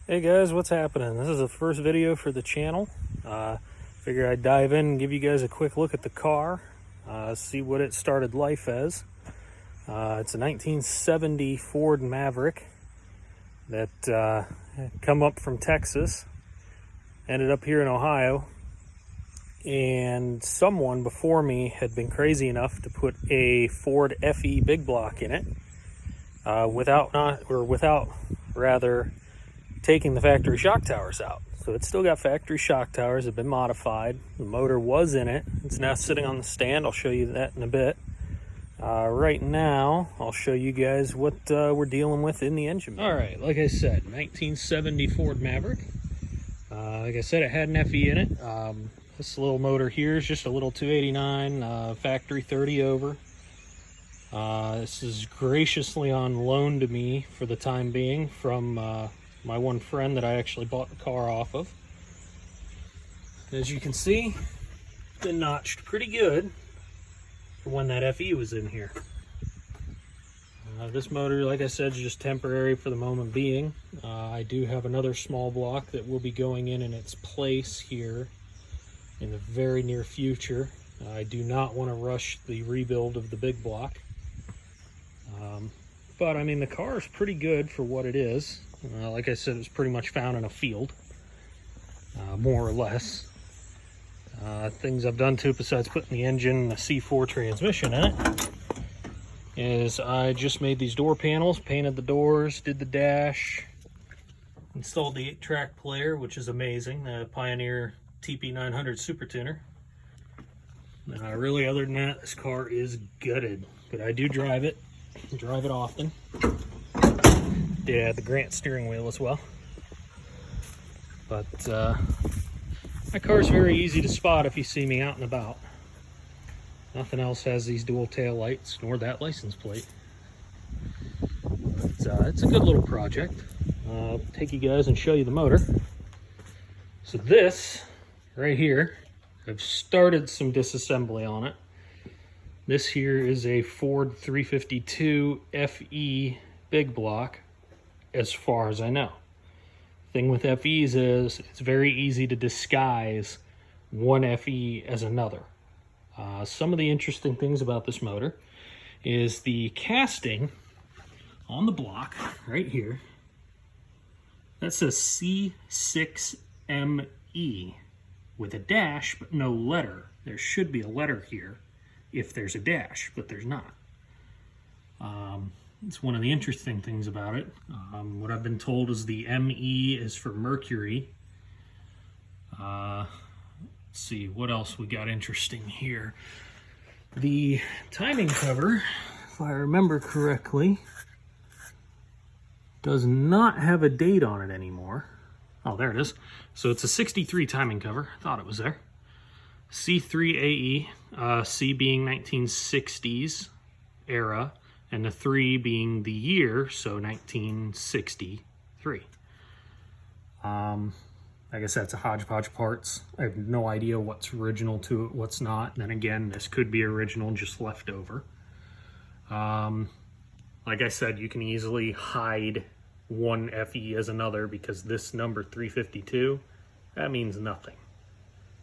Hey guys, what's happening? This is the first video for the channel. Figure I'd dive in and give you guys a quick look at the car, see what it started life as. It's a 1970 Ford Maverick that come up from Texas, ended up here in Ohio, and someone before me had been crazy enough to put a Ford FE big block in it without taking the factory shock towers out. So it's still got factory shock towers, have been modified. The motor was in it. It's now sitting on the stand. I'll show you that in a bit. Right now, I'll show you guys what we're dealing with in the engine. All right, like I said, 1970 Ford Maverick. Like I said, it had an FE in it. This little motor here is just a little 289, factory 30 over. This is graciously on loan to me for the time being from my one friend that I actually bought the car off of. As you can see, it's been notched pretty good for when that FE was in here. This motor, like I said, is just temporary for the moment being. I do have another small block that will be going in its place here in the very near future. I do not want to rush the rebuild of the big block. But I mean, the car is pretty good for what it is. Like I said, it was pretty much found in a field, more or less. Things I've done to it besides putting the engine and the C4 transmission in it is I just made these door panels, painted the doors, did the dash, installed the 8-track player, which is amazing, the Pioneer TP900 Super Tuner. Really, other than that, this car is gutted, but I do drive it often. Did add the Grant steering wheel as well. But my car's very easy to spot if you see me out and about. Nothing else has these dual tail lights, nor that license plate. But it's a good little project. I'll take you guys and show you the motor. So this, right here, I've started some disassembly on it. This here is a Ford 352 FE big block, as far as I know. Thing with FEs is it's very easy to disguise one FE as another. Some of the interesting things about this motor is the casting on the block right here. That says C6ME with a dash but no letter. There should be a letter here if there's a dash, but there's not. It's one of the interesting things about it. What I've been told is the ME is for Mercury. Let's see, what else we got interesting here. The timing cover, if I remember correctly, does not have a date on it anymore. Oh, there it is. So it's a 63 timing cover. I thought it was there. C3AE, C being 1960s era, and the 3 being the year, so 1963. I guess that's a hodgepodge of parts. I have no idea what's original to it, what's not. And then again, this could be original, just left over. Like I said, you can easily hide one FE as another because this number 352, that means nothing.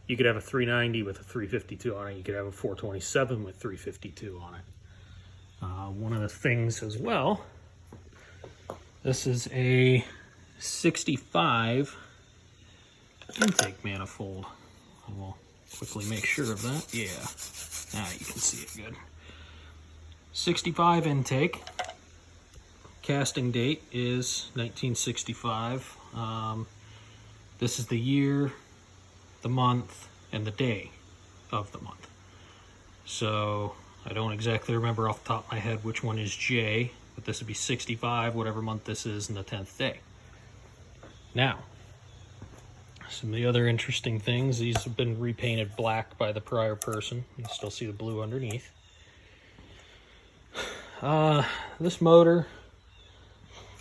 You could have a 390 with a 352 on it. You could have a 427 with 352 on it. One of the things as well, this is a 65 intake manifold. I will quickly make sure of that. Yeah, now you can see it good. 65 intake. Casting date is 1965. This is the year, the month, and the day of the month. So I don't exactly remember off the top of my head which one is J, but this would be 65, whatever month this is, and the 10th day. Now, some of the other interesting things, these have been repainted black by the prior person. You can still see the blue underneath. This motor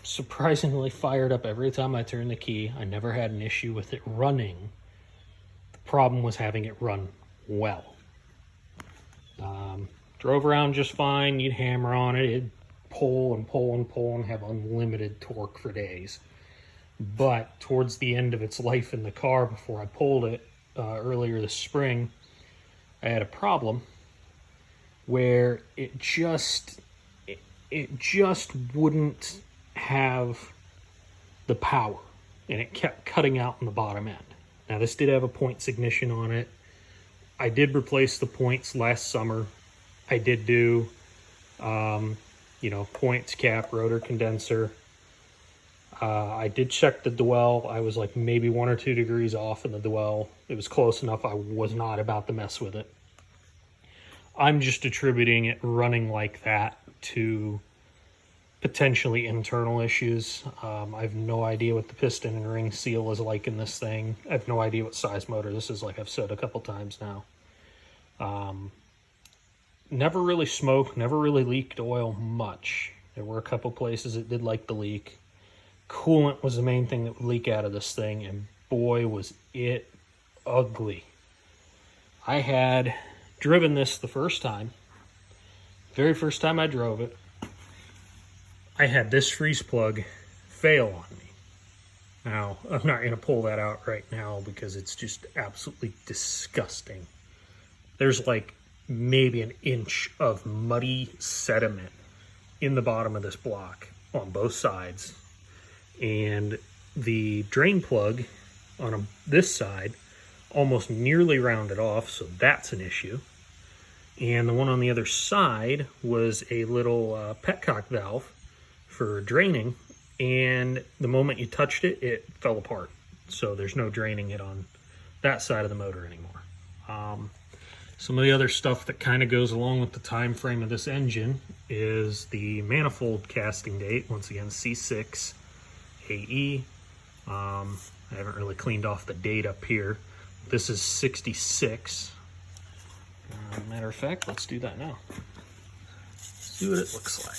surprisingly fired up every time I turned the key. I never had an issue with it running. The problem was having it run well. Drove around just fine. You'd hammer on it, it'd pull and pull and pull and have unlimited torque for days. but towards the end of its life in the car, before I pulled it earlier this spring, I had a problem where it just wouldn't have the power, and it kept cutting out in the bottom end. Now, this did have a points ignition on it. I did replace the points last summer. I did do, points, cap, rotor condenser. I did check the dwell. I was like maybe 1 or 2 degrees off in the dwell. It was close enough. I was not about to mess with it. I'm just attributing it running like that to potentially internal issues. I have no idea what the piston and ring seal is like in this thing. I have no idea what size motor this is, like I've said a couple times now. Never really smoked, never really leaked oil much. There were a couple places it did like the leak. Coolant was the main thing that would leak out of this thing, and boy was it ugly. I had driven this the first time. Very first time I drove it, I had this freeze plug fail on me. Now, I'm not going to pull that out right now because it's just absolutely disgusting. There's like maybe an inch of muddy sediment in the bottom of this block on both sides. And the drain plug on this side almost nearly rounded off, so that's an issue. And the one on the other side was a little petcock valve for draining, and the moment you touched it, it fell apart. So there's no draining it on that side of the motor anymore. Some of the other stuff that kind of goes along with the time frame of this engine is the manifold casting date. Once again, C6 AE. I haven't really cleaned off the date up here. This is 66. Matter of fact, let's do that now. See what it looks like.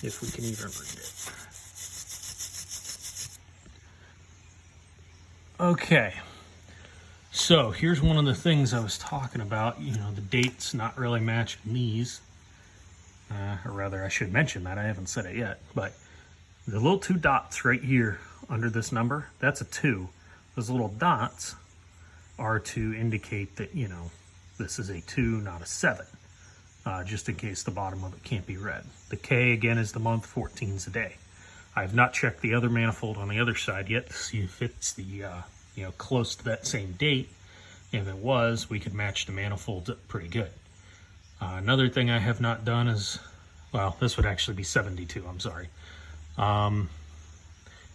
If we can even read it. Okay. So here's one of the things I was talking about. The dates not really matching these. Or rather, I should mention that. I haven't said it yet. But the little 2 dots right here under this number, that's a 2. Those little dots are to indicate that, this is a 2, not a 7. Just in case the bottom of it can't be read. The K, again, is the month, 14's a day. I have not checked the other manifold on the other side yet to see if it's the, close to that same date. If it was, we could match the manifolds up pretty good. Another thing I have not done is, well, this would actually be 72, I'm sorry.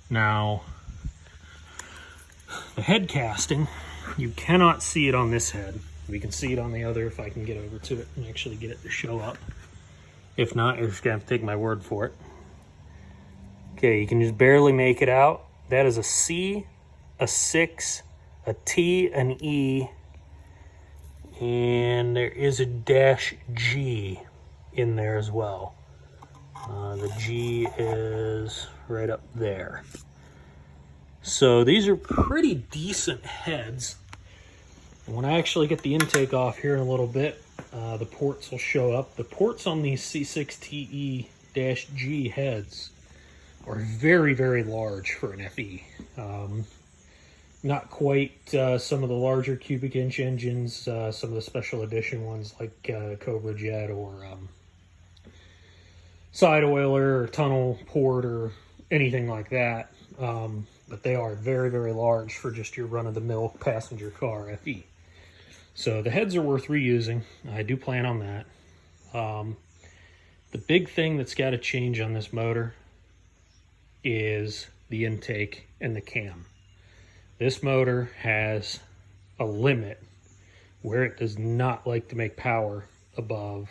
Now, the head casting, you cannot see it on this head. We can see it on the other if I can get over to it and actually get it to show up. If not, you're just going to have to take my word for it. Okay, you can just barely make it out. That is a C, a 6, a T, an E, and there is a -G in there as well. The G is right up there. So these are pretty decent heads. And when I actually get the intake off here in a little bit, the ports will show up. The ports on these C6TE-G heads are very, very large for an FE. Not quite some of the larger cubic inch engines, some of the special edition ones like Cobra Jet or side oiler or tunnel port or anything like that. But they are very, very large for just your run-of-the-mill passenger car FE. So the heads are worth reusing. I do plan on that. The big thing that's got to change on this motor is the intake and the cam. This motor has a limit where it does not like to make power above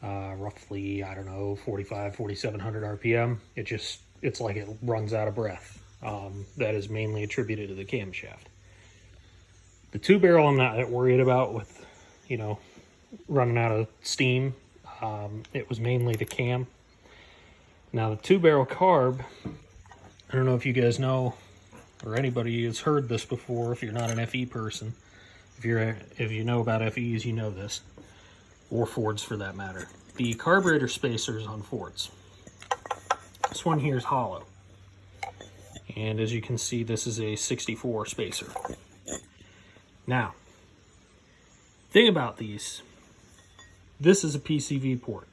roughly, 4,700 RPM. It's like it runs out of breath. That is mainly attributed to the camshaft. The 2-barrel I'm not that worried about with, running out of steam. It was mainly the cam. Now the 2-barrel carb, I don't know if you guys know or anybody has heard this before. If you're not an FE person, if you know about FEs, you know this, or Fords for that matter. The carburetor spacers on Fords This one here is hollow. And as you can see, this is a 64 spacer. Now, thing about these, this is a PCV port.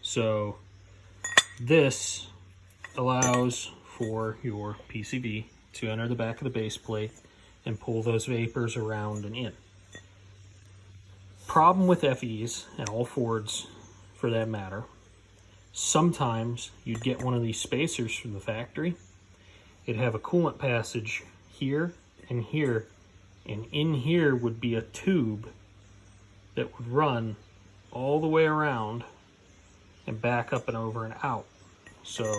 So this allows for your PCV to enter the back of the base plate and pull those vapors around and in. Problem with FEs, and all Fords for that matter, sometimes you'd get one of these spacers from the factory. It'd have a coolant passage here, and in here would be a tube that would run all the way around and back up and over and out. So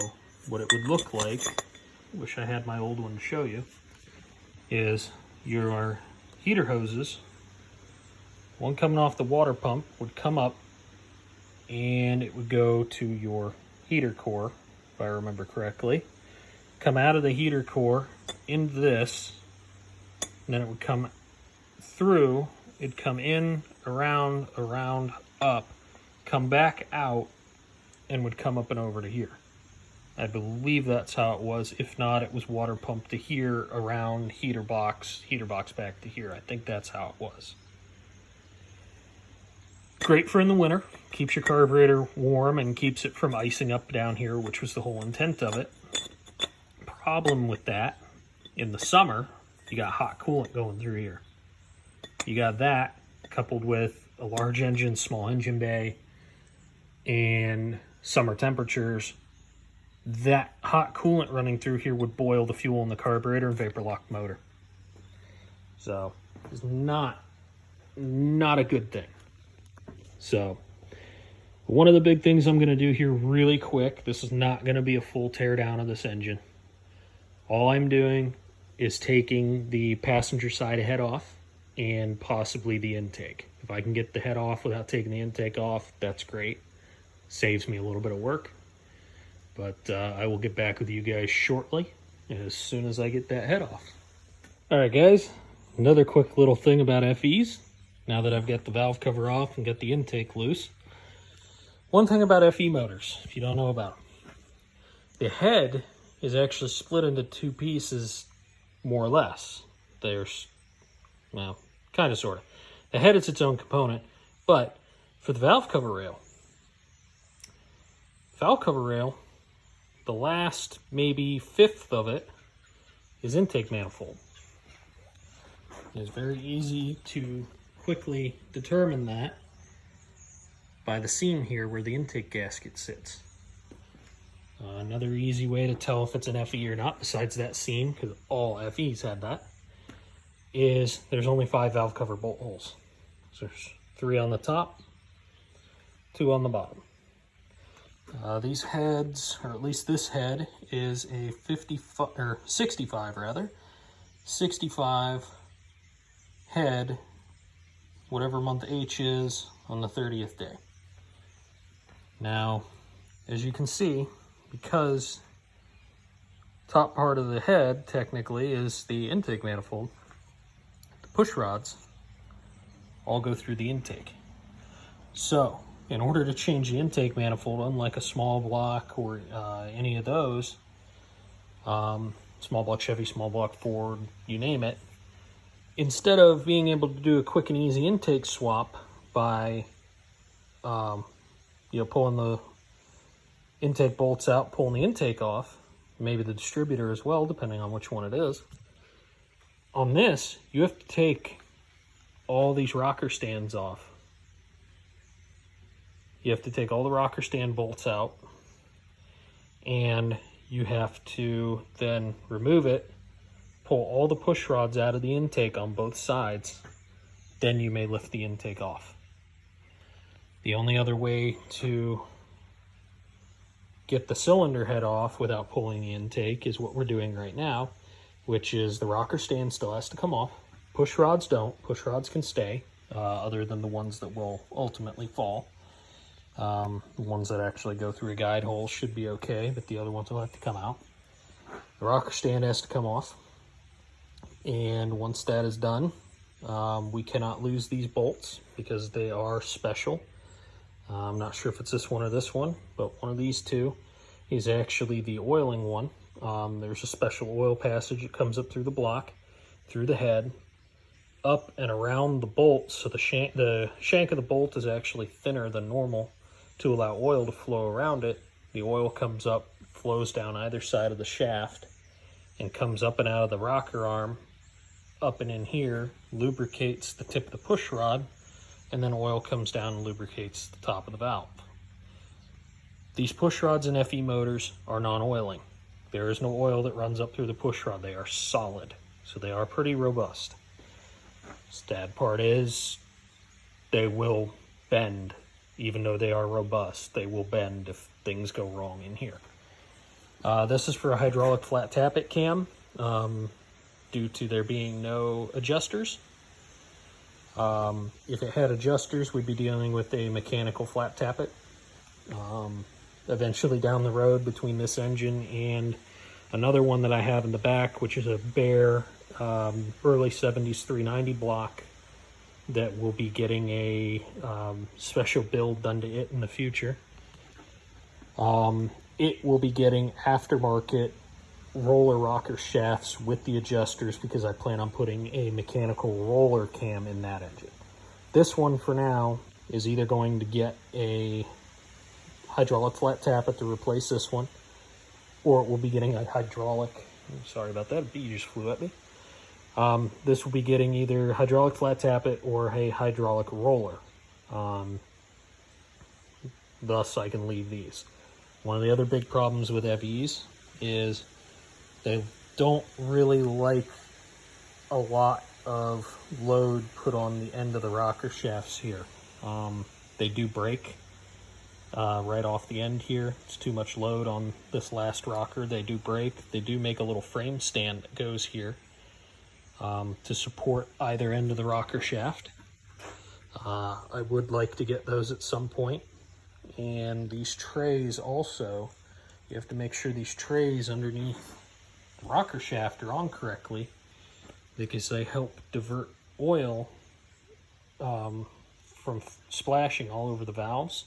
what it would look like, I wish I had my old one to show you, is your heater hoses, one coming off the water pump would come up and it would go to your heater core, if I remember correctly, come out of the heater core into this, and then it would come through, it'd come in, around, up, come back out, and would come up and over to here. I believe that's how it was. If not, it was water pump to here, around, heater box back to here. I think that's how it was. Great for in the winter. Keeps your carburetor warm and keeps it from icing up down here, which was the whole intent of it. Problem with that, in the summer, you got hot coolant going through here. You got that coupled with a large engine, small engine bay, and summer temperatures. That hot coolant running through here would boil the fuel in the carburetor and vapor lock the motor. So it's not a good thing. So one of the big things I'm going to do here really quick, this is not going to be a full tear down of this engine. All I'm doing is taking the passenger side head off and possibly the intake. If I can get the head off without taking the intake off, that's great. Saves me a little bit of work. But I will get back with you guys shortly as soon as I get that head off. Alright guys, another quick little thing about FEs. Now that I've got the valve cover off and got the intake loose. One thing about FE motors, if you don't know about them. The head is actually split into two pieces, more or less. There's, well, kind of, sort of. The head is its own component, but for the valve cover rail, the last maybe fifth of it is intake manifold. It's very easy to quickly determine that by the seam here where the intake gasket sits. Another easy way to tell if it's an FE or not, besides that seam, because all FEs had that, is there's only 5 valve cover bolt holes. So there's 3 on the top, 2 on the bottom. These heads, or at least this head, is a 65 head, whatever month H is, on the 30th day. Now, as you can see, because top part of the head technically is the intake manifold, the push rods all go through the intake. So in order to change the intake manifold, unlike a small block or any of those, small block Chevy, small block Ford, you name it, instead of being able to do a quick and easy intake swap by pulling the intake bolts out, pulling the intake off, maybe the distributor as well, depending on which one it is. On this, you have to take all these rocker stands off. You have to take all the rocker stand bolts out, and you have to then remove it, pull all the push rods out of the intake on both sides, then you may lift the intake off. The only other way to get the cylinder head off without pulling the intake is what we're doing right now, which is the rocker stand still has to come off. Push rods don't. Push rods can stay, other than the ones that will ultimately fall. The ones that actually go through a guide hole should be okay, but the other ones will have to come out. The rocker stand has to come off. And once that is done, we cannot lose these bolts because they are special. I'm not sure if it's this one or this one, but one of these two. is actually the oiling one. There's a special oil passage that comes up through the block, through the head, up and around the bolt, so the shank of the bolt is actually thinner than normal to allow oil to flow around it. The oil comes up, flows down either side of the shaft, and comes up and out of the rocker arm, up and in here, lubricates the tip of the push rod, and then oil comes down and lubricates the top of the valve. These push rods in FE motors are non-oiling. There is no oil that runs up through the push rod. They are solid, so they are pretty robust. Sad part is they will bend. Even though they are robust, they will bend if things go wrong in here. This is for a hydraulic flat tappet cam, due to there being no adjusters. If it had adjusters, we'd be dealing with a mechanical flat tappet. Eventually down the road, between this engine and another one that I have in the back, which is a bare early 70s 390 block, that will be getting a special build done to it in the future. It will be getting aftermarket roller rocker shafts with the adjusters, because I plan on putting a mechanical roller cam in that engine. This one for now is either going to get a hydraulic flat tappet to replace this one, or it will be getting a hydraulic, sorry about that, a bee just flew at me. This will be getting either hydraulic flat tappet or a hydraulic roller. Thus, I can leave these. One of the other big problems with FEs is they don't really like a lot of load put on the end of the rocker shafts here. They do break right off the end here. It's too much load on this last rocker. They do break. They do make a little frame stand that goes here to support either end of the rocker shaft. I would like to get those at some point. And these trays also, you have to make sure these trays underneath the rocker shaft are on correctly, because they help divert oil from splashing all over the valves,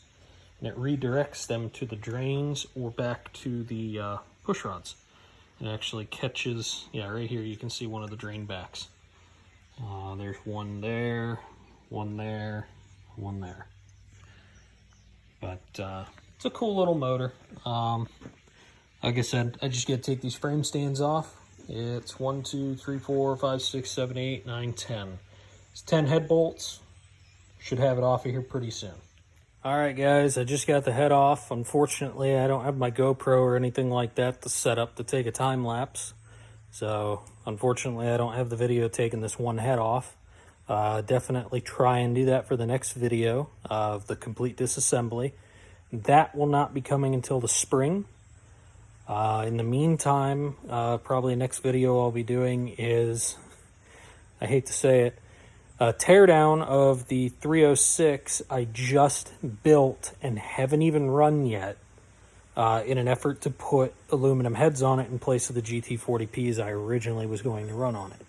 and it redirects them to the drains or back to the push rods. It actually catches, yeah, right here you can see one of the drain backs. There's one there, one there, one there. But it's a cool little motor. Like I said, I just got to take these frame stands off. It's 1, 2, 3, 4, 5, 6, 7, 8, 9, 10. It's 10 head bolts. Should have it off of here pretty soon. Alright guys, I just got the head off. Unfortunately, I don't have my GoPro or anything like that to set up to take a time lapse. So, unfortunately, I don't have the video taking this one head off. Definitely try and do that for the next video of the complete disassembly. That will not be coming until the spring. In the meantime, probably the next video I'll be doing is, I hate to say it, a teardown of the 306 I just built and haven't even run yet, in an effort to put aluminum heads on it in place of the GT40Ps I originally was going to run on it.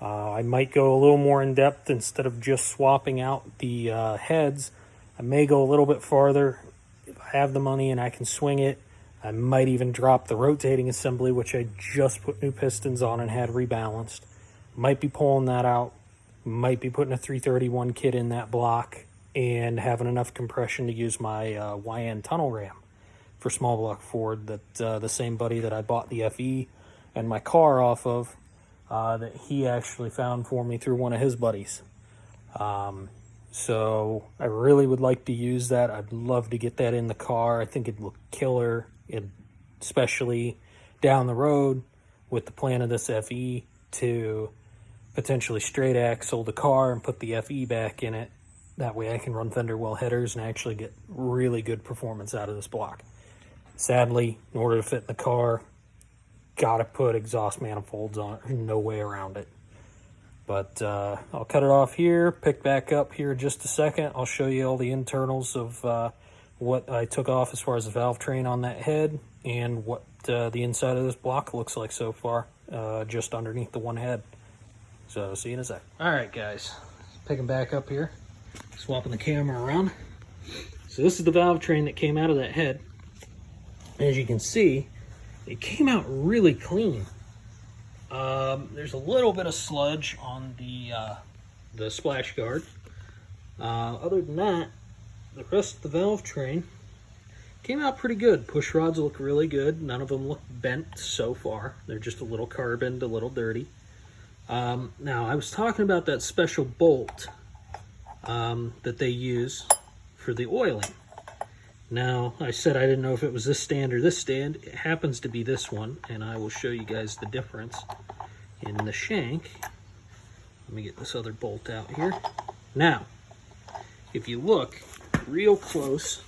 I might go a little more in depth. Instead of just swapping out the heads, I may go a little bit farther. If I have the money and I can swing it, I might even drop the rotating assembly, which I just put new pistons on and had rebalanced. Might be pulling that out. Might be putting a 331 kit in that block and having enough compression to use my YN tunnel ram for small block Ford, that the same buddy that I bought the FE and my car off of, that he actually found for me through one of his buddies. So I really would like to use that. I'd love to get that in the car. I think it'd look killer, especially down the road with the plan of this FE to potentially straight axle the car and put the FE back in it. That way I can run fender well headers and actually get really good performance out of this block. Sadly, in order to fit in the car, gotta put exhaust manifolds on it. No way around it. But I'll cut it off here, pick back up here in just a second. I'll show you all the internals of what I took off as far as the valve train on that head, and what the inside of this block looks like so far, just underneath the one head. So, see you in a sec. Alright guys, picking back up here, swapping the camera around. So this is the valve train that came out of that head. As you can see, it came out really clean. There's a little bit of sludge on the splash guard. Other than that, the rest of the valve train came out pretty good. Push rods look really good. None of them look bent so far. They're just a little carboned, a little dirty. Now, I was talking about that special bolt that they use for the oiling. Now, I said I didn't know if it was this stand or this stand. It happens to be this one, and I will show you guys the difference in the shank. Let me get this other bolt out here. Now, if you look real close,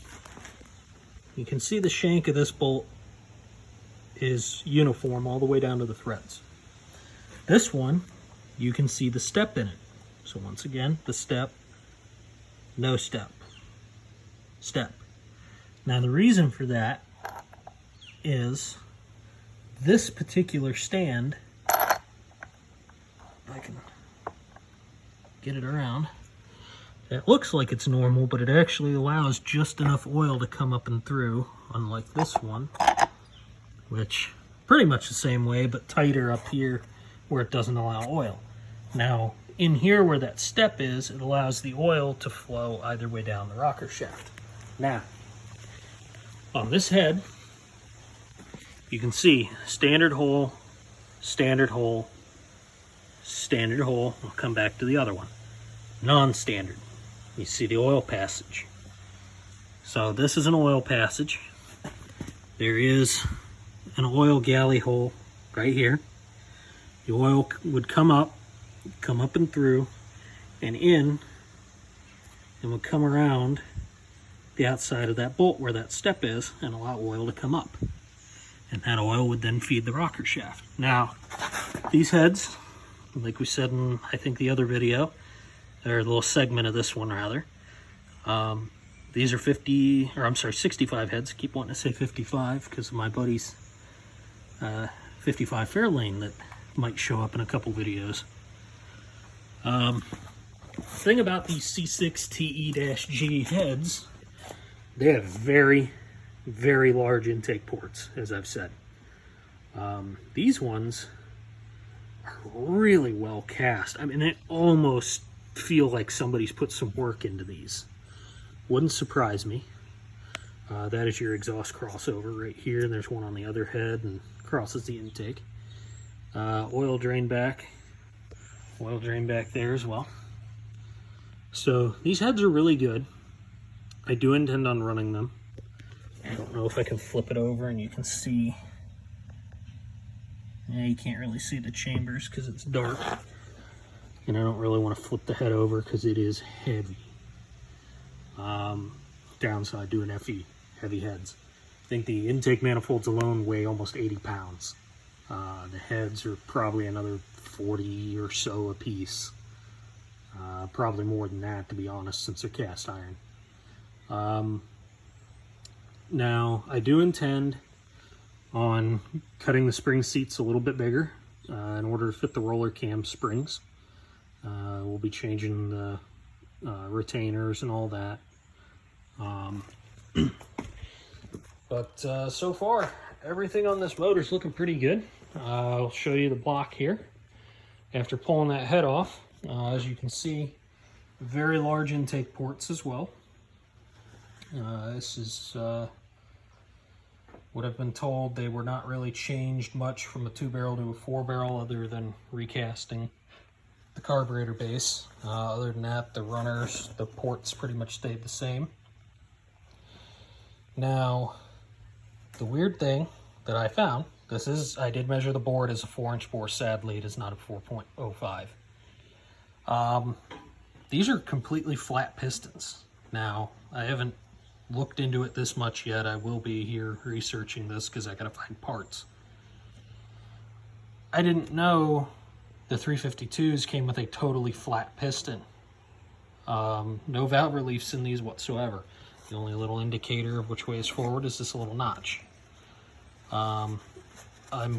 you can see the shank of this bolt is uniform all the way down to the threads. This one, you can see the step in it. So once again, the step, no step, step. Now the reason for that is this particular stand, if I can get it around, it looks like it's normal, but it actually allows just enough oil to come up and through, unlike this one, which pretty much the same way, but tighter up here where it doesn't allow oil. Now, in here where that step is, it allows the oil to flow either way down the rocker shaft. Now, on this head, you can see standard hole, standard hole, standard hole. I'll come back to the other one. Non-standard. You see the oil passage. So this is an oil passage. There is an oil galley hole right here. The oil would come up and through and in, and would come around the outside of that bolt where that step is and allow oil to come up. And that oil would then feed the rocker shaft. Now, these heads, like we said in, I think, the other video, or a little segment of this one rather, these are 65 heads. I keep wanting to say 55 because of my buddy's 55 Fairlane that might show up in a couple videos. Thing about these C6 TE-G heads, they have very, very large intake ports, as I've said. These ones are really well cast. I mean, they almost feel like somebody's put some work into these. Wouldn't surprise me. That is your exhaust crossover right here, and there's one on the other head and crosses the intake. Oil drain back there as well. So these heads are really good. I do intend on running them. I don't know if I can flip it over and you can see. Yeah, you can't really see the chambers because it's dark. And I don't really want to flip the head over because it is heavy. Downside doing heavy heads. I think the intake manifolds alone weigh almost 80 pounds. The heads are probably another 40 or so a piece. Probably more than that, to be honest, since they're cast iron. Now, I do intend on cutting the spring seats a little bit bigger in order to fit the roller cam springs. We'll be changing the retainers and all that. But so far, everything on this motor is looking pretty good. I'll show you the block here. After pulling that head off, as you can see, very large intake ports as well. This is what I've been told. They were not really changed much from a 2-barrel to a 4-barrel other than recasting the carburetor base. Other than that, the runners, the ports pretty much stayed the same. Now, the weird thing that I found, I did measure the board as a 4-inch bore. Sadly, it is not a 4.05. These are completely flat pistons. Now, I haven't looked into it this much yet. I will be here researching this because I gotta find parts. I didn't know the 352s came with a totally flat piston. No valve reliefs in these whatsoever. The only little indicator of which way is forward is this little notch. I'm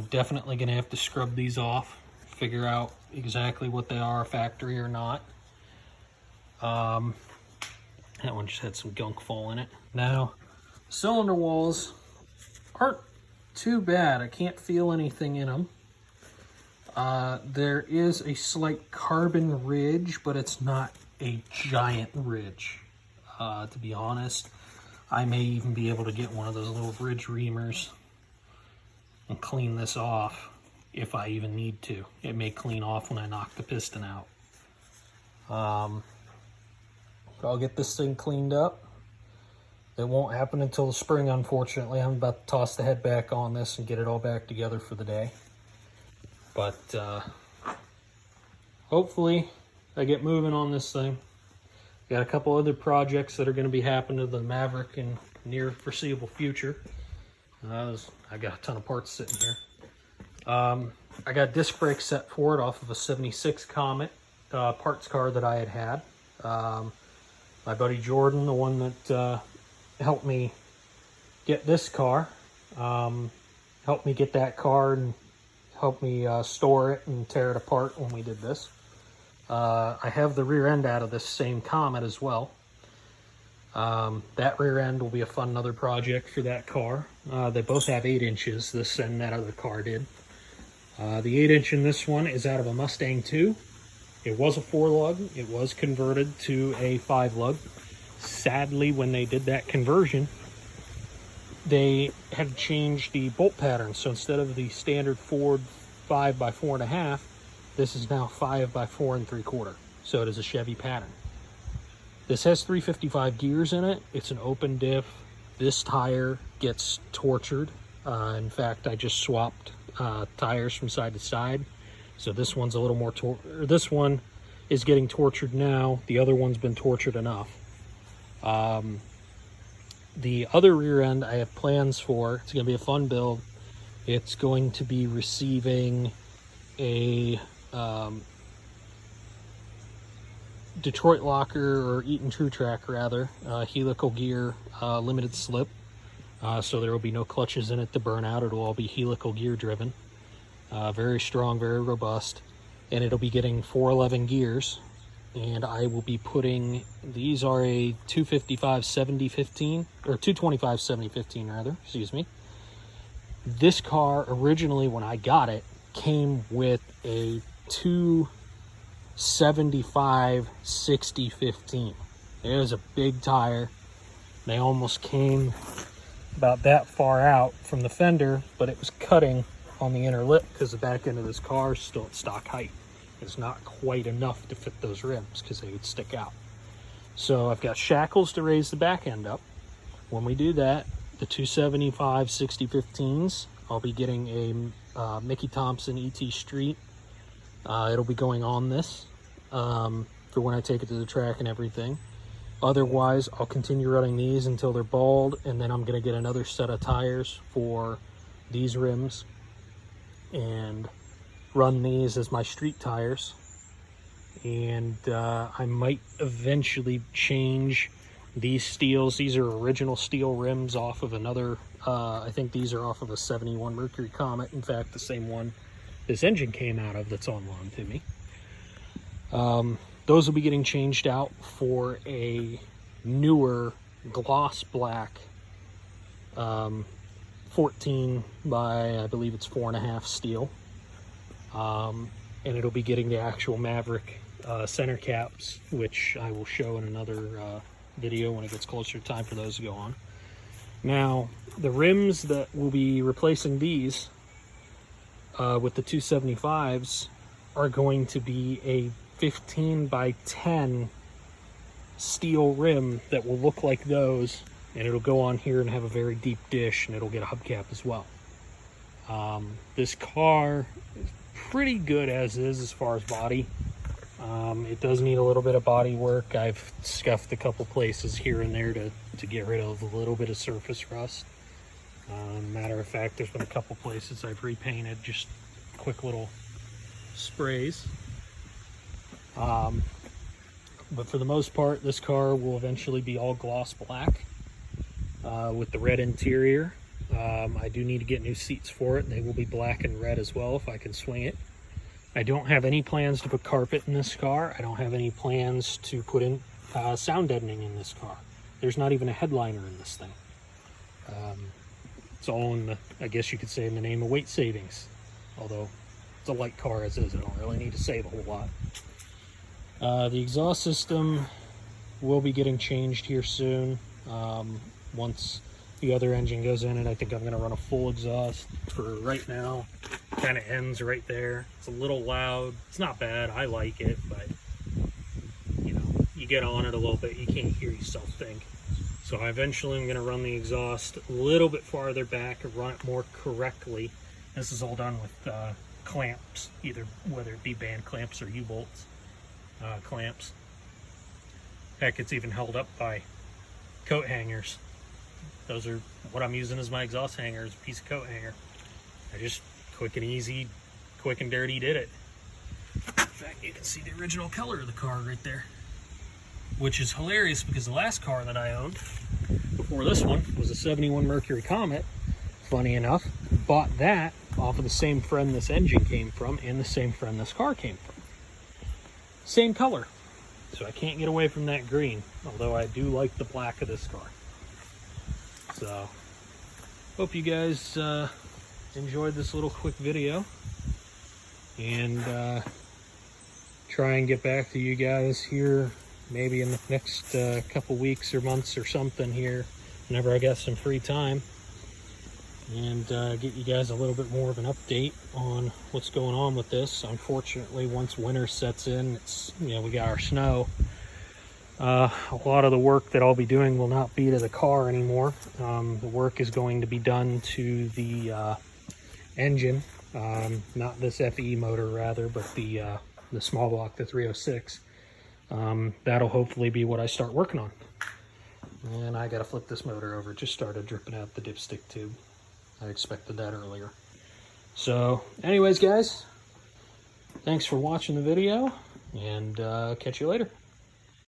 definitely going to have to scrub these off, figure out exactly what they are, factory or not. That one just had some gunk fall in it. Now, cylinder walls aren't too bad. I can't feel anything in them. There is a slight carbon ridge, but it's not a giant ridge. To be honest, I may even be able to get one of those little ridge reamers and clean this off if I even need to. It may clean off when I knock the piston out. I'll get this thing cleaned up. It won't happen until the spring, unfortunately. I'm about to toss the head back on this and get it all back together for the day. But hopefully I get moving on this thing. Got a couple other projects that are going to be happening to the Maverick in near foreseeable future. I got a ton of parts sitting here. I got disc brakes set for it off of a 76 Comet parts car that I had. My buddy Jordan, the one that helped me get this car, helped me get that car and helped me store it and tear it apart when we did this. I have the rear end out of this same Comet as well. That rear end will be a fun another project for that car. They both have 8 inches, this and that other car did. The 8-inch in this one is out of a Mustang 2. It was a 4-lug. It was converted to a 5-lug. Sadly, when they did that conversion, they had changed the bolt pattern. So instead of the standard Ford 5x4.5, this is now 5x4 3/4. So it is a Chevy pattern. This has 355 gears in it. It's an open diff. This tire gets tortured. In fact, I just swapped tires from side to side. So this one's a little more this one is getting tortured now. The other one's been tortured enough. The other rear end I have plans for. It's going to be a fun build. It's going to be receiving a Detroit Locker, or Eaton True Track rather, helical gear limited slip. So there will be no clutches in it to burn out. It'll all be helical gear driven. Very strong, very robust. And it'll be getting 411 gears. And I will be putting, these are a 255/70/15, or 225/70/15 rather, excuse me. This car originally, when I got it, came with a 275/60/15. It was a big tire. They almost came about that far out from the fender, but it was cutting on the inner lip because the back end of this car is still at stock height. It's not quite enough to fit those rims because they would stick out. So I've got shackles to raise the back end up. When we do that, the 275/60/15s, I'll be getting a Mickey Thompson ET Street. It'll be going on this for when I take it to the track and everything. Otherwise, I'll continue running these until they're bald, and then I'm going to get another set of tires for these rims and run these as my street tires. And I might eventually change these steels. These are original steel rims off of another, I think these are off of a 71 Mercury Comet. In fact, the same one this engine came out of that's on loan to me. Those will be getting changed out for a newer gloss black 14 by, I believe it's 4.5 steel. And it'll be getting the actual Maverick center caps, which I will show in another video when it gets closer to time for those to go on. Now, the rims that will be replacing these with the 275s are going to be a 15 by 10 steel rim that will look like those, and it'll go on here and have a very deep dish, and it'll get a hubcap as well. This car is pretty good as far as body. It does need a little bit of body work. I've scuffed a couple places here and there to get rid of a little bit of surface rust. Matter of fact, there's been a couple places I've repainted, just quick little sprays. But for the most part, this car will eventually be all gloss black with the red interior. I do need to get new seats for it. They will be black and red as well if I can swing it. I don't have any plans to put carpet in this car. I don't have any plans to put in sound deadening in this car. There's not even a headliner in this thing. It's all in the, I guess you could say, in the name of weight savings. Although it's a light car as is, I don't really need to save a whole lot. The exhaust system will be getting changed here soon. Once the other engine goes in it, I think I'm going to run a full exhaust. For right now, kind of ends right there. It's a little loud. It's not bad. I like it, but you know, you get on it a little bit, you can't hear yourself think. So I eventually am going to run the exhaust a little bit farther back and run it more correctly. This is all done with clamps, either whether it be band clamps or U-bolts clamps. Heck, it's even held up by coat hangers. Those are what I'm using as my exhaust hanger, is a piece of coat hanger. I just quick and easy, quick and dirty did it. In fact, you can see the original color of the car right there, which is hilarious because the last car that I owned before this one was a 71 Mercury Comet. Funny enough, bought that off of the same friend this engine came from and the same friend this car came from. Same color. So I can't get away from that green, although I do like the black of this car. So, hope you guys enjoyed this little quick video, and try and get back to you guys here maybe in the next couple weeks or months or something here, whenever I got some free time, and get you guys a little bit more of an update on what's going on with this. Unfortunately, once winter sets in, it's, you know, we got our snow. A lot of the work that I'll be doing will not be to the car anymore. The work is going to be done to the engine, not this FE motor rather, but the small block, the 306. That'll hopefully be what I start working on. And I gotta flip this motor over. It just started dripping out the dipstick tube. I expected that earlier. So anyways, guys, thanks for watching the video, and catch you later.